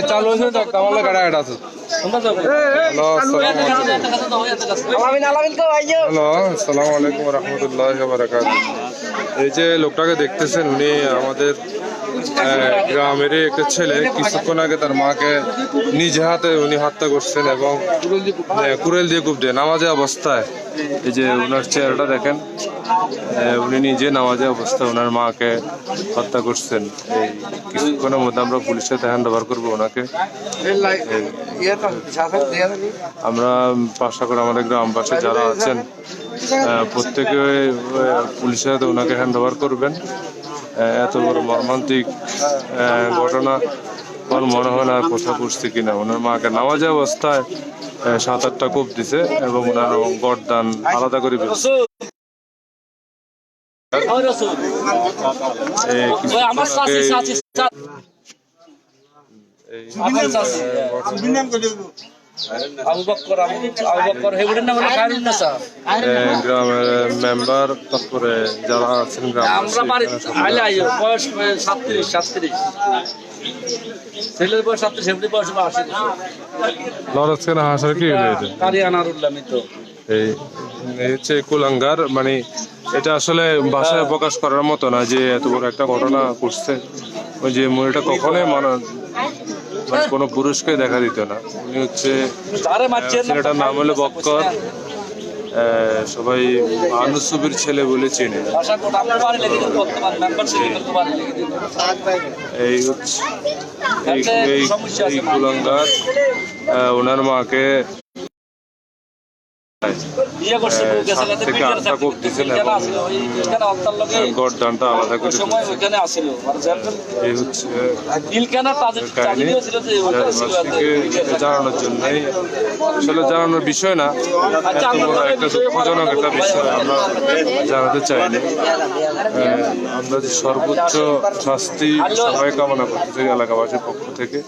চালু হয়েছে তাহলে গাড়ি এটা আছে। হ্যালো আসসালামু আলাইকুম রহমতুল্লাহ বারাকাতুহু। এই যে লোকটাকে দেখতেছেন উনি আমাদের গ্রামেরই একটা ছেলে। কিছুক্ষণ আগে তার মাকে নিজে হাতে উনি হত্যা করছেন এবং কুড়েল দিয়ে কূপ দিয়ে নামাজে অবস্থায়। এই যে ওনার চেহারাটা দেখেন, উনি নিজে নামাজে অবস্থায় ওনার মাকে হত্যা করছেন। এই কিছুক্ষণের মধ্যে আমরা পুলিশের সাথে হ্যান্ড ওভার করবো ওনাকে। আমরা আশা করি আমাদের গ্রামবাসী যারা আছেন প্রত্যেকে পুলিশের সাথে ওনাকে হ্যান্ড ওভার করবেন। এত বড় মর্মান্তিক ঘটনা আমার মনে হয় না কোথাও করছে কিনা। ওনার মাকে নামাজে অবস্থায় 7-8টা কূপ দিছে এবং ওনার গর্দান আলাদা করে ফেলছে। গ্রামের মেম্বার তারপরে যারা আছেন ছেলের বয়স 37 বয়স 80 লড়াস কেন হাসার কি এই হচ্ছে কুলাঙ্গার। মানে এটা আসলে ভাষায় প্রকাশ করার মতো না যে এত বড় একটা ঘটনা ঘটছে। ওই যে মহিলাটা কখনোই কোনো পুরুষকে দেখা দিত না। উনি হচ্ছে ছেলেটার নাম হলো বক্কর, সবাই আনুসুবির ছেলে বলে চেনে। এই হচ্ছে এই কুলাঙ্গার ওনার মাকে থেকে 8টা কূপ দিয়েছেন এবং গর্দানটা আলাদা করে এই হচ্ছে কাহিনী। জানানোর জন্যই আসলে জানানোর বিষয় না, এত বড় একটা দুঃখজনক একটা বিষয় আমরা জানাতে চাইনি। আমরা যে সর্বোচ্চ শাস্তি সবাই কামনা করতেছি এলাকাবাসীর পক্ষ থেকে।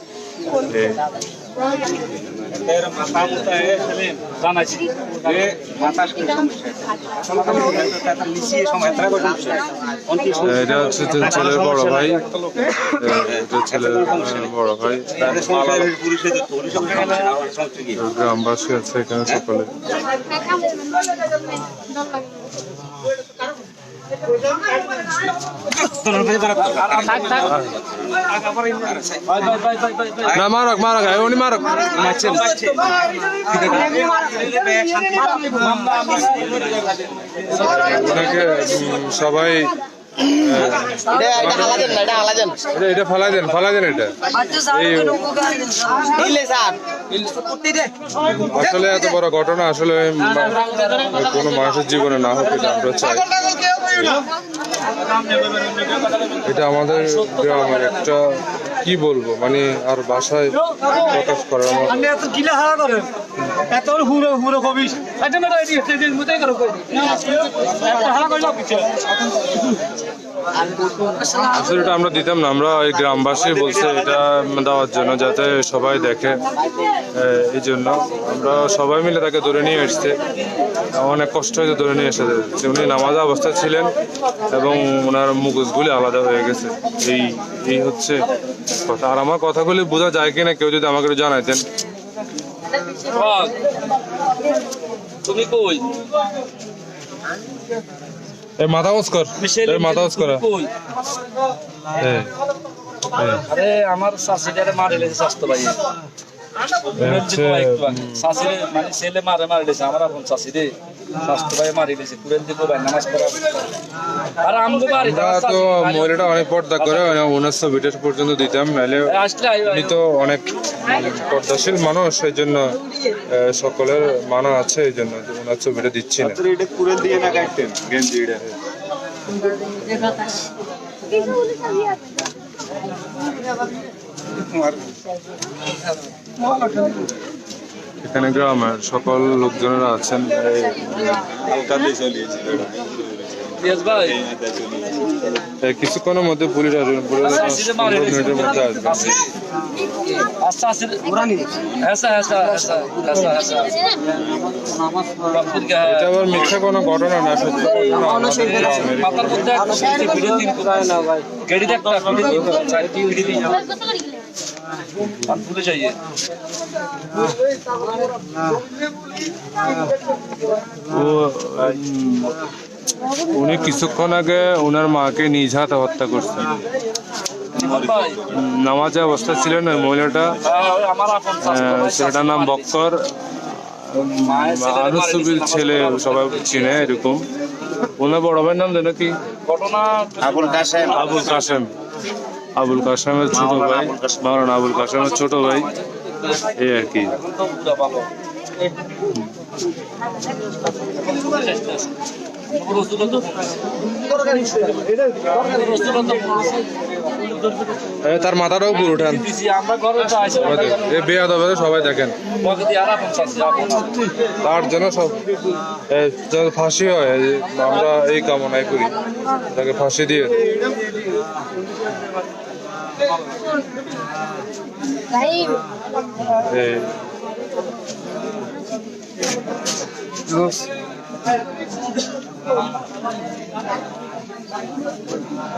এটা হচ্ছে ছেলের বড় ভাই, ছেলের বড় ভাই। গ্রামবাসী আছে এখানে সকলে। না মারক মারক উনি মারক ওনাকে সবাই এটা ফালাই দেন এটা। আসলে এত বড় ঘটনা আসলে কোনো মানুষের জীবনে না হোক এটা আমরা চাই। এটা আমাদের গ্রামের একটা কি বলবো মানে আর ভাষায় প্রকাশ করার মতো। আসলে এটা আমরা দিতাম না, আমরা ওই গ্রামবাসী বলছে এটা দেওয়ার জন্য যাতে সবাই দেখে। এই জন্য আমরা সবাই মিলে তাকে ধরে নিয়ে এসছে। অনেক কষ্ট হয়েছে ধরে নিয়ে এসে। উনি নামাজ অবস্থায় ছিলেন এবং ওনার মুখোশগুলি আলাদা হয়ে গেছে। এই হচ্ছে কথা। আর আমার কথাগুলি বোঝা যায় কিনা কেউ যদি আমাকে জানাইতেন। তুমি কই মাথা উঁচ কর, মাথা উঁচ করা। আরে আমার শাশুড়ি মারে লেগেছে স্বাস্থ্য ভাই। ছেলে মারে লেগেছে আমার আপন শাশুড়ি স্বাস্থ্য ভাই মারি লেগেছে কুড়েল দিয়ে ভাই নামাজ পড়া। আর আমগো বাড়ি তো মহিলাটা অনেক পর্দা করে 1920 পর্যন্ত দিতাম, নাহলে উনি তো অনেক পর্দাশীল মানুষ, সেই জন্য সকলের মানা আছে, এই জন্য 1920 দিচ্ছি না। কুড়েল দিয়ে না কাটতেন গেঞ্জি এখানে গ্রামের সকল লোকজনেরা আছেন। কিছুক্ষণের মধ্যে পুলিশ আসবেন, মিনিটের মধ্যে আসবেন। এটা আবার মিথ্যা কোনো ঘটনা না, সত্যি ঘটনা। हम भूले जाइए উনি কিছুক্ষণ আগে ওনার মাকে নিজ হাতে হত্যা করছেন। भाई নামাজে অবস্থা ছিলেন ওই মহিলাটা, हमारा अपन ছেলেটার নাম বক্কর, আনুসুবির ছেলে সবাই চিনে এরকম। ওনার বড় ভাইয়ের নাম যেন কি ঘটনা আবুল কাসেম আবুল কাসেম, আবুল কাসেমের ছোট ভাই, মাওলানা আবুল কাসেমের ছোট ভাই, এই আর কি। तो पूरा ভালো তার মাথাটাও পুরো উঠান, আমরা ঘরে তো আইসা বেয়াদব সবাই দেখেন। পকেটে আর আপন চাচ্ছি আপন তার জন্য সব যেন ফাঁসি হয়, আমরা এই কামনাই করি, তাকে ফাঁসি দিয়ে। এই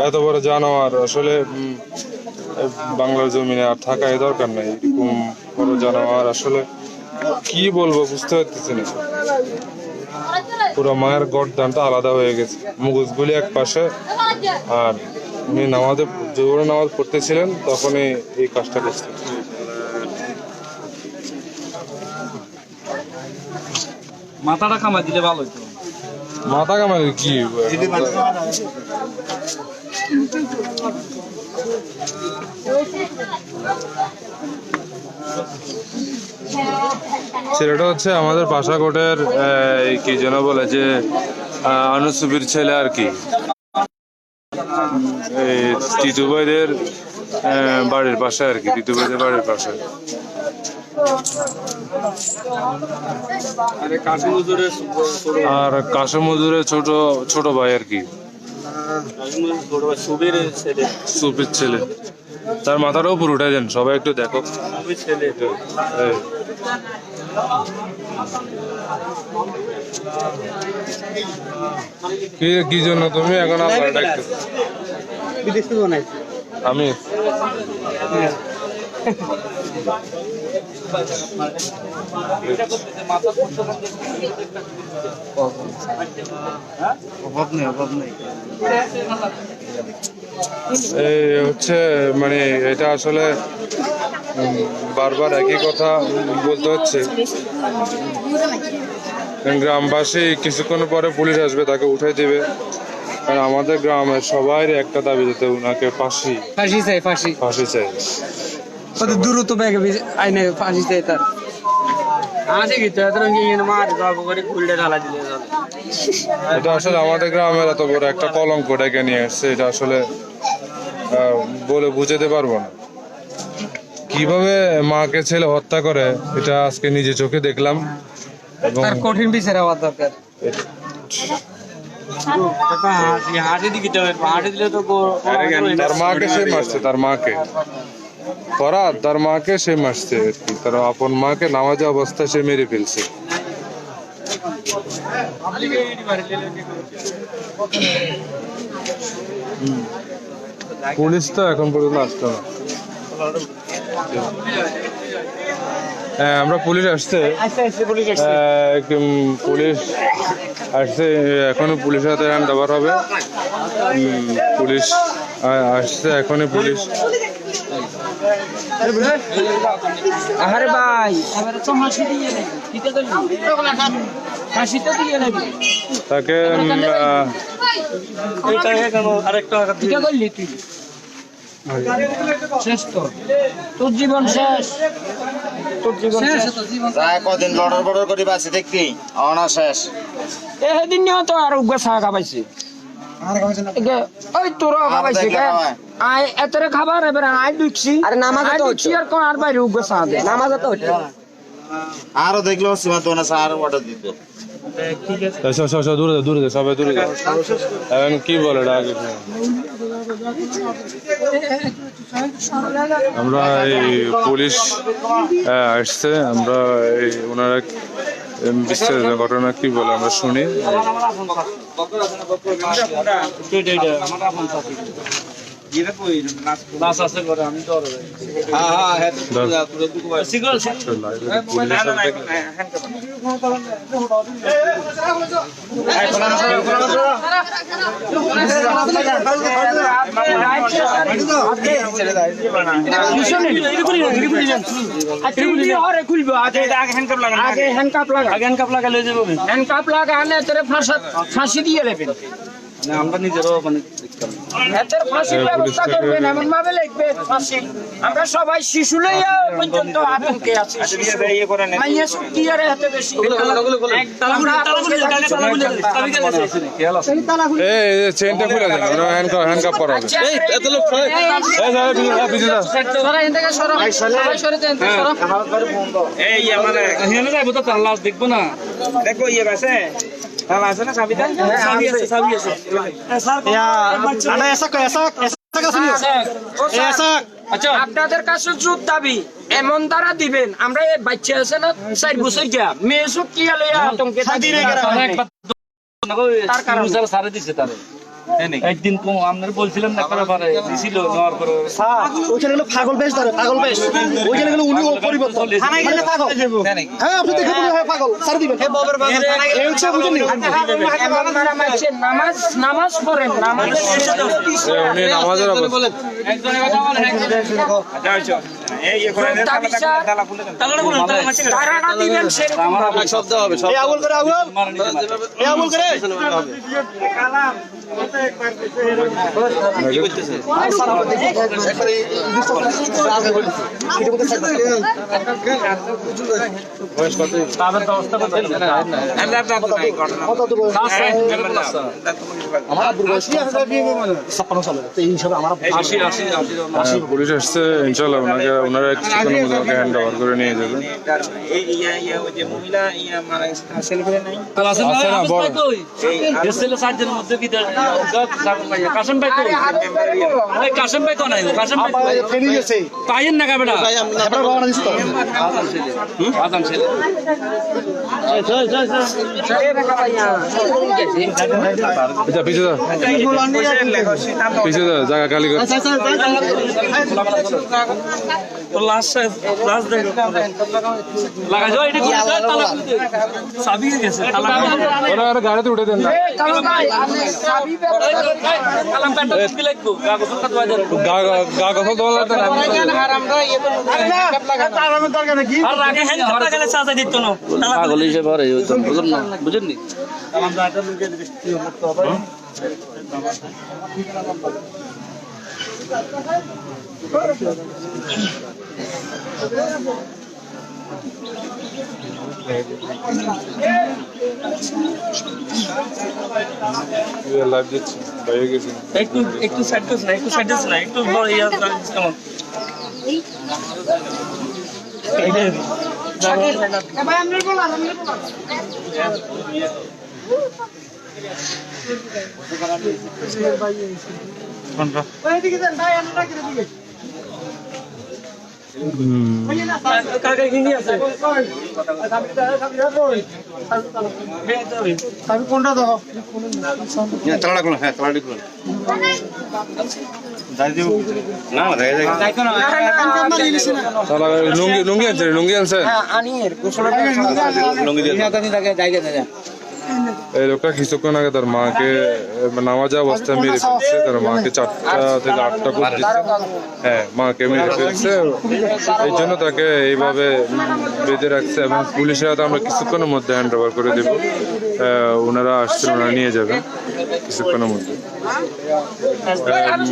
এত বড় জানোয়ার আসলে বাংলার জমিনে আর থাকাই দরকার নাই। এরকম বড় জানোয়ার আসলে কি বলবো বুঝতে পারতেছি না। পুরো মায়ের গর্দানটা আলাদা হয়ে গেছে, মুগুজগুলি এক পাশে, আর উনি নামাজে জোরে নামাজ পড়তেছিলেন তখনই এই কাজটা করছেন। মাথাটা কামাই দিলে ভালো হতো মাথা কামাই কি ছেলেটা হচ্ছে আমাদের পাশাকোটের কি যেন বলে যে আনুসুবির ছেলে আর কি, এই টিটু ভাইদের বাড়ির পাশে আর কি, টিটু ভাইদের বাড়ির পাশে। আর কাশিম মজুরের ছোট ছোট ভাই আর কি, সুপির ছেলে। তার মাথাটাও পুরো উঠে দেন, সবাই একটু দেখো। এই। কি জন্য তুমি এখন আপনার ডাকতেছো? আমি এই হচ্ছে মানে এটা আসলে বারবার একই কথা বলতে হচ্ছে। গ্রামবাসী কিছুক্ষণ পরে পুলিশ আসবে, তাকে উঠে দিবে। আর আমাদের গ্রামের সবাই একটা দাবি, যাতে উনাকে ফাঁসি চাই ফাঁসি চাই। কত দ্রুত ব্যাগে আইনে ফাঁসি চাই তার। আছে কি তো মার গল্প করে খুলতে ঢালা দিলে এটা আসলে আমাদের গ্রামের এত বড় একটা কলঙ্ক ডেকে নিয়ে আসছে, এটা আসলে বলে বুঝাতে পারবো না। কিভাবে মাকে ছেলে হত্যা করে এটা আজকে নিজে চোখে দেখলাম। এবং তার কঠিন বিচার হওয়ার দরকার। হাঁটি দিকে হাঁটি দিলে তো তার মাকে সে মারছে, তার মাকে ফরাদ তার মাকে সে মারছে আর কি, তার আপন মাকে নামাজে অবস্থায় সে মেরে ফেলছে। পুলিশ তো এখন পর্যন্ত আসতো না। হ্যাঁ, আমরা পুলিশ আসছে, পুলিশ আসছে, এখনো পুলিশের হাতে হ্যান্ড ওভার হবে। পুলিশ আসছে এখনই, পুলিশ। আরে ভাই এবারে তো হাসি দিয়ে নাকি ঠিক আছে হাসিটা দিয়ে নাকি তাকে আরেকটা ঠিক করলি তুই শেষ তো তোর জীবন শেষ, তোর জীবন শেষ। প্রায় কদিন লড়ার বড় করে বাঁচি দেখবি অনা শেষ। এদিন নিয়ে তো আর উগ্র চা খাবাইছে, ওই তোর খাবাইছে আয় এতরে খাবার এবার আয় ঢুকছি। আরে নামাজ তো হচ্ছে আর কোন আর বাইরে উগ্র চা দে, নামাজ তো হচ্ছে। আরো দেখলো সীমা তো না আর অর্ডার দিত। দূরে দূরে সবাই দূরে। এখন কি বলে আগে আমরা এই পুলিশ আসছে, আমরা এই ওনারা বিস্তারিত ঘটনা কি বলে আমরা শুনি। লাশ আছে করে আমি তো সিগল ফাঁসি দিয়ে নেবেন আমরা নিজেরও মানে এদের ফাঁসির ব্যবস্থা করবেন এমন ভাবে লিখবেন ফাঁসি আমরা সবাই শিশু লইয়া পর্যন্ত আতঙ্কে আছি মাইয়া শক্তি আর এত বেশি এই চেনটা খুলে দেন, ওরা হ্যান্ডকাপ করা হবে। লাশ দেখবো না দেখো ইয়ে আছে তাহলে আছে না চাবিটা চাবি আছে আচ্ছা আপনাদের কাছে জুত দাবি এমন দ্বারা দিবেন আমরা এই বাচ্চা আছে না 4 বছর গিয়া মেয়ে সব কি লইয়া আতঙ্কে থাকি তার কারণে সারে দিছে তারে একদিন তো আপনার বলছিলাম না করে পারে দিছিল নেওয়ার পরে ওইখানে হলো পাগল বেশ ধরে পাগল বেশ ওইখানে হলো উনি পরিবর্তন থানায় গেলে পাগল হ্যাঁ আপনি দেখে বলে হ্যাঁ পাগল সার দিবেন হে বাবার বাবা এই হচ্ছে বুঝেন এমন মারা মারছে নামাজ পড়েন নামাজ উনি নামাজের অবস্থা একজনের কথা বলেন এই ইয়ে করে দেন তালা খুলে দেন ধারণা দিবেন সেরকম আমার শব্দ হবে এই আগুন করে আগুন এই আগুন করে তাদের ব্যবস্থা করতে আমার আব্বুর বয়স 56 সালে তো এই হিসাবে আমার 80 পুলিশ আসছে, ইনশাল্লাহ ওনারা কিছুক্ষণের মধ্যে ওকে হ্যান্ড ওভার করে নিয়ে যাবে। এই ইয়া ওই যে মহিলা ইয়া মারা সেলফি নাই কাসেম আছে না, বড়। ভাই এসেলে সাতজনের মধ্যে কি কাসেম ভাই কই আরে কাসেম ভাই তো নাই কাসেম ভাই ফেনি গেছে পাইন না কাবেটা আপনারা রওনা দিছ তো আদান ছেলে আচ্ছা পিছিয়ে দাও, পিছিয়ে দাও, জায়গা খালি করে। তো লাশ দেখো লাগা যাও এটা কি তালা খুলতে চাবি গেছে তালা ওরা আর গাড়িতে উঠে দেন না, কালাম প্যান্ট কি লাগবো কাগজ কত বাজার গা কথা দেওয়া লাগবে না। আর আগে হ্যাং করা গেলে চাচা দিত না পাগল হিসেবে ভরে বুঝুন না বুঝেননি লাইভ দিচ্ছি, বাইরে গেছি। একটু সাইড করছ না একটু বড় ইয়া কেমন কাকা কিনি আছে আমি কোনটা দাও তালাটা খুলুন, হ্যাঁ তালাটা খুলুন। তাহলে লুঙ্গি আনছে এই লোকটা কিছুক্ষণ আগে তার মাকে নামাজে অবস্থায় মেরে ফেলছে, তার মাকে 4টা থেকে 8টা করে দিচ্ছে। হ্যাঁ, মাকে মেরে ফেলছে, এই জন্য তাকে এইভাবে বেঁধে রাখছে এবং পুলিশের হাতে আমরা কিছুক্ষণের মধ্যে হ্যান্ড ওভার করে দেব। ওনারা আসছেন, ওনারা নিয়ে যাবেন কিছুক্ষণের মধ্যে।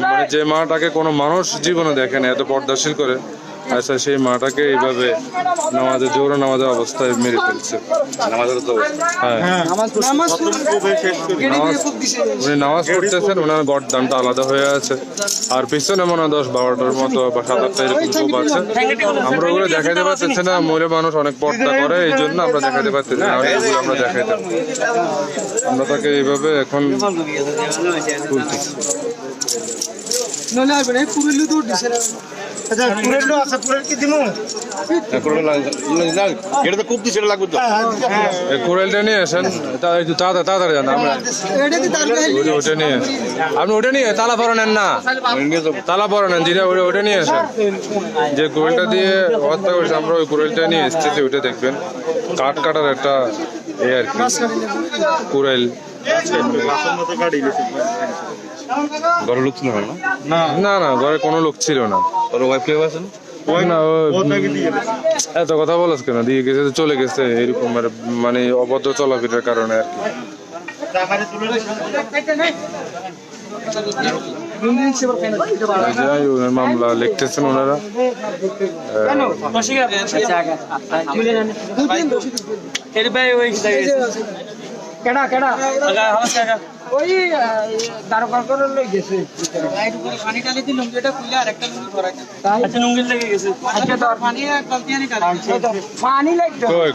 মানে যে মাটাকে কোনো মানুষ জীবনে দেখেন এত পর্দাশীল করে, আচ্ছা সেই মাটাকে এইভাবে জোরে নামাজের অবস্থায় মেরে ফেলছে। হ্যাঁ, উনি নামাজ পড়তেছেন, ওনার গর্দানটা আলাদা হয়ে আছে, আর পিছনে মনে হয় 10-12টার মতো বা 7-8টা এরকম খুব আছে। আমরা ওগুলো দেখাইতে পারতেছি না, মহিলা মানুষ অনেক পর্দা করে, এই জন্য আমরা দেখাইতে পারতেছি না, ওগুলো আমরা দেখাইতে আমরা তাকে এইভাবে এখন তুলতেছি। এটা তো খুব দিছে লাগবে তো এই কোরালটা নিয়ে আসেন, একটু তাড়াতাড়ি যান। আমরা ওটা নিয়ে আপনি ওটা নিয়ে তালা পরা নেন না, তালা পরা নেন, যেটা ওটা নিয়ে আসেন। যে কোরালটা দিয়ে হত্যা করেছে আমরা ওই কোরালটা নিয়ে এসেছি, ওইটা দেখবেন কাঠ কাটার একটা আর কি কোরাল। ঘরে লোক ছিল না না না, ঘরে কোনো লোক ছিল না। ওর ওয়াইফ কেউ আছে না, এত কথা বলছ কেন? দিয়ে গেছে তো চলে গেছে, এরকম মানে অভদ্র চলাফেরার কারণে আর কি। যাই ওনার মামলা লিখতেছেন ওনারা। কেডা কেডা ওই দারোগার করে লই গেছে। পানি লাগবে কই?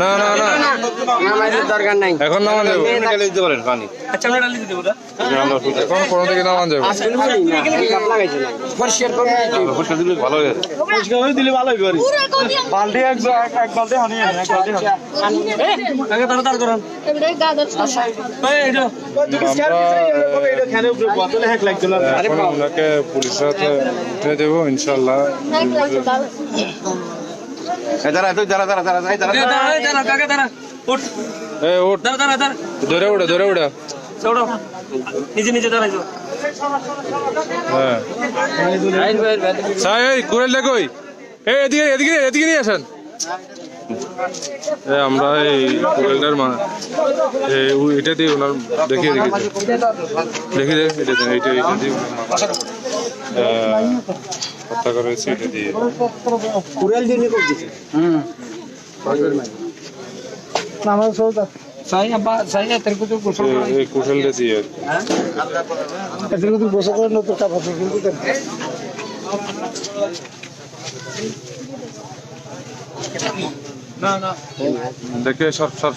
না না না, দরকার নাই। এখন নামান যাবো, দিতে পারেন পানি এখন কোনো দিকে নামান যাবো। পরিষ্কার করে পরিষ্কার দিলে ভালো হয়ে যাবে দিলে ভালো হবে বালতি এক বালতি হানি আগে তার করেন এখন ওনাকে পুলিশের হাতে উঠে দেবো ইনশাল্লাহ। এই ওঠ, ধরে ওঠা, ধরে ওঠা। নিজে নিজে দাঁড়াইছো হ্যাঁ, সাই এই কুড়ালটা কই? এই এদিকে এদিকে এদিকে নিয়ে আসেন। আমরা এই কুড়ালটার এটা দিয়ে ওনার দেখিয়ে রেখেছি, দেখি এটা এটা দিয়ে হত্যা করা হয়েছে, এটা দিয়ে। এই কুশালটা দিয়ে দেখে সব সব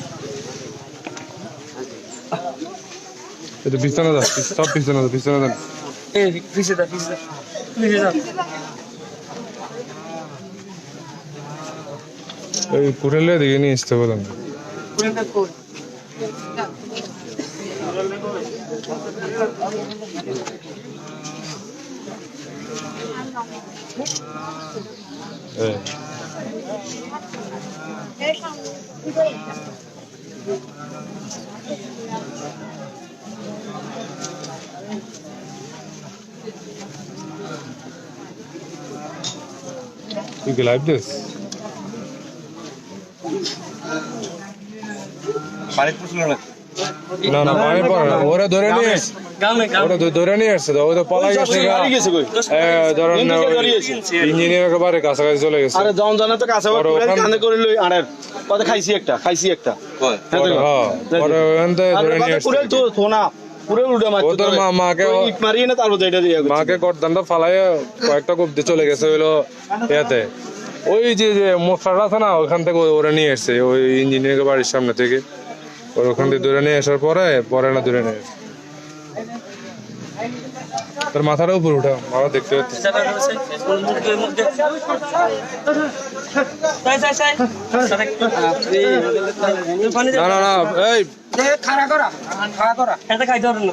এটা বিছানা দাও, সব বিছানা দাও, বিছানা দাও। এই কুড়ালে দিকে নিয়ে আসতে বলেন। You can like this. না না, পানি পড়ে না, ওরা ধরে নিয়ে আসছে, ওরা ধরে নিয়ে আসছে, ওরা তো পলাই গেছে। ধরেন ইঞ্জিনিয়ার একেবারে কাছাকাছি চলে গেছে। আরে জন জানা তো কাছে কানে করে লই আরে কত খাইছি একটা পরে ওখান থেকে ধরে নিয়ে আসছে। তো সোনা পুরো উড়ে মারছে, ও তোর মাকে ইট মারিয়ে না তারপর এটা দিয়ে মাকে গর্দানটা ফালাইয়া কয়েকটা কোপ দিয়ে চলে গেছে হইলো ইয়াতে। ওই যে মোটরটা আছে না, ওখান থেকে ওরা নিয়ে এসছে, ওই ইঞ্জিনিয়ারের বাড়ির সামনে থেকে ওর ওখান থেকে ধরে নিয়ে আসার পরে না ধরে নিয়ে এসছে। তোর মাথাটা উপরে উঠা, মাথা দেখতে পাচ্ছি। না না না, এই খাড়া করা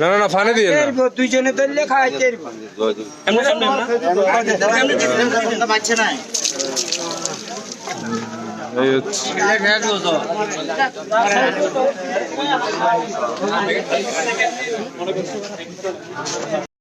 না না না, ফানি দিয়ে না। দুইজনে ধরলে খাইতে বাচ্চা নাই এই হচ্ছে